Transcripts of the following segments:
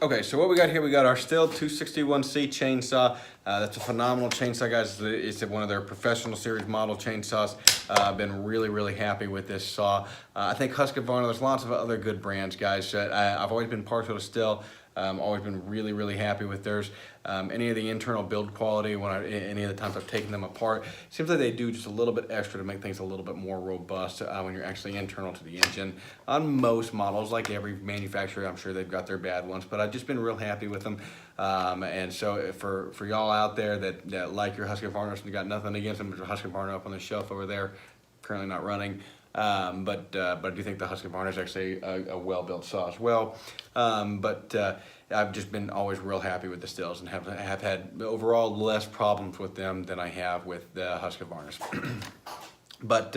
Okay, so what we got here, we got our Stihl 261C chainsaw. That's a phenomenal chainsaw, guys. It's one of their professional series model chainsaws. I've been really happy with this saw. I think Husqvarna, there's lots of other good brands, guys. I've always been partial to Stihl. Always been really happy with theirs. Any of the internal build quality, any of the times I've taken them apart, seems like they do just a little bit extra to make things a little bit more robust when you're actually internal to the engine. On most models, like every manufacturer, I'm sure they've got their bad ones, but I've just been real happy with them. And so for y'all out there that like your Husqvarna, you got nothing against them, there's a Husqvarna up on the shelf over there, currently not running. But I do think the Husqvarna is actually a well-built saw as well. I've just been always real happy with the Stihls and have had overall less problems with them than I have with the Husqvarnas. But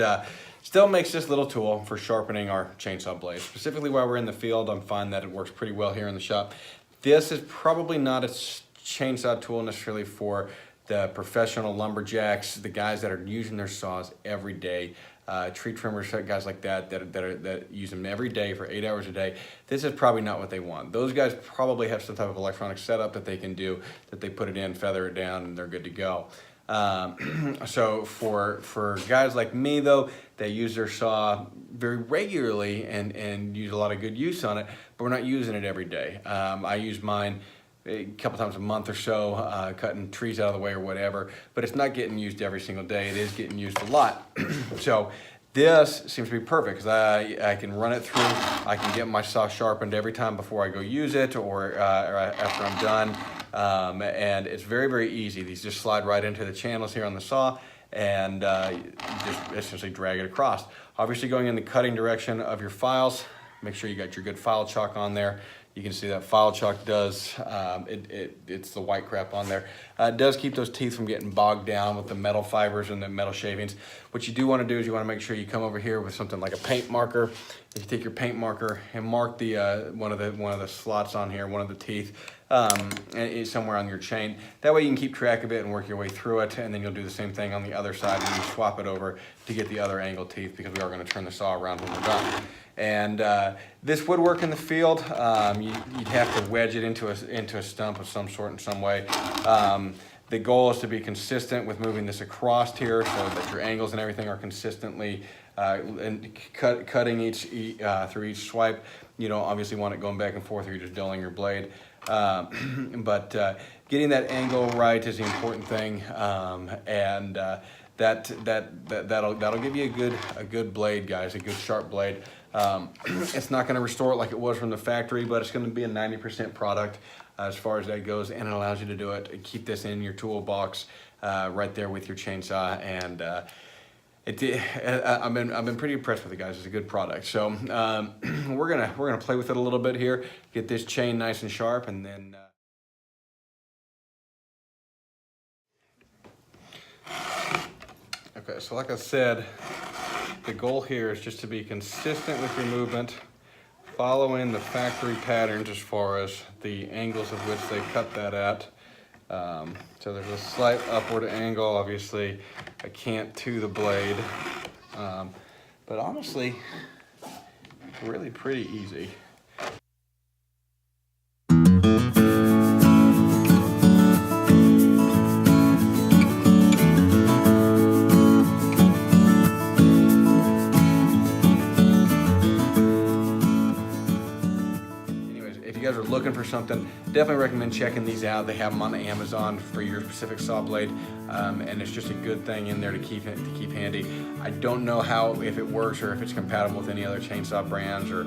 Stihl makes this little tool for sharpening our chainsaw blades. Specifically while we're in the field, I'm finding that it works pretty well here in the shop. This is probably not a chainsaw tool necessarily for the professional lumberjacks, the guys that are using their saws every day, tree trimmers, guys like that use them every day for 8 hours a day. This is probably not what they want. Those guys probably have some type of electronic setup that they can do, that they put it in, feather it down, and they're good to go. So for guys like me though, that use their saw very regularly and use a lot of good use on it, but we're not using it every day. I use mine a couple times a month or so, cutting trees out of the way or whatever, but it's not getting used every single day. It is getting used a lot. So this seems to be perfect because I can run it through. I can get my saw sharpened every time before I go use it or after I'm done. And it's very easy. These just slide right into the channels here on the saw and just essentially drag it across. Obviously going in the cutting direction of your files, make sure you got your good file chalk on there. You can see that file chalk does, it's the white crap on there. It does keep those teeth from getting bogged down with the metal fibers and the metal shavings. What you do want to do is you want to make sure you come over here with something like a paint marker. If you take your paint marker and mark the one of the slots on here, one of the teeth, somewhere on your chain. That way you can keep track of it and work your way through it, and then you'll do the same thing on the other side and you swap it over to get the other angle teeth, because we are going to turn the saw around when we're done. And this would work in the field. You'd have to wedge it into a stump of some sort in some way. The goal is to be consistent with moving this across here so that your angles and everything are consistently cutting through each swipe. You don't obviously want it going back and forth or you're just dulling your blade. But getting that angle right is the important thing, and that'll give you a good blade, guys, a good sharp blade. It's not going to restore it like it was from the factory, but it's going to be a 90% product as far as that goes, and it allows you to do it. Keep this in your toolbox right there with your chainsaw, and I've been pretty impressed with it, guys. It's a good product. So we're gonna play with it a little bit here, get this chain nice and sharp, and then. Okay, so like I said, the goal here is just to be consistent with your movement, following the factory patterns as far as the angles of which they cut that at. So there's a slight upward angle. Obviously, I can't to the blade, but honestly, really pretty easy. Guys are looking for something, definitely recommend checking these out. They have them on Amazon for your specific saw blade, and it's just a good thing in there to keep handy. I don't know if it works or if it's compatible with any other chainsaw brands or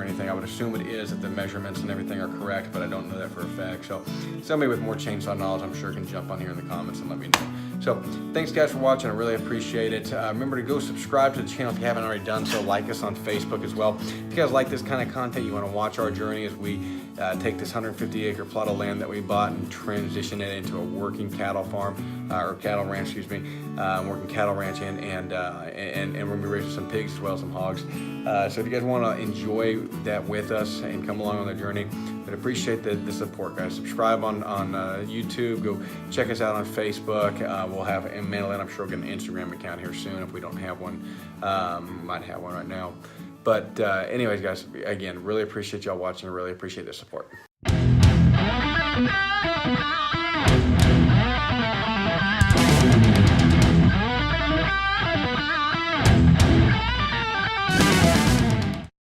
anything. I would assume it is, that the measurements and everything are correct, but I don't know that for a fact. So somebody with more chainsaw knowledge, I'm sure, can jump on here in the comments and let me know. So thanks guys for watching, I really appreciate it. Remember to go subscribe to the channel if you haven't already done so. Like us on Facebook as well. If you guys like this kind of content, you want to watch our journey as we take this 150-acre plot of land that we bought and transition it into a working cattle farm, or cattle ranch, excuse me, working cattle ranch, and we're gonna be raising some pigs as well as some hogs. So if you guys want to enjoy that with us and come along on the journey, but appreciate the support, guys. Subscribe on YouTube. Go check us out on Facebook. We'll have, and Madeline, I'm sure we'll get an Instagram account here soon if we don't have one. Might have one right now. But anyways, guys, again, really appreciate y'all watching. Really appreciate the support. Bye.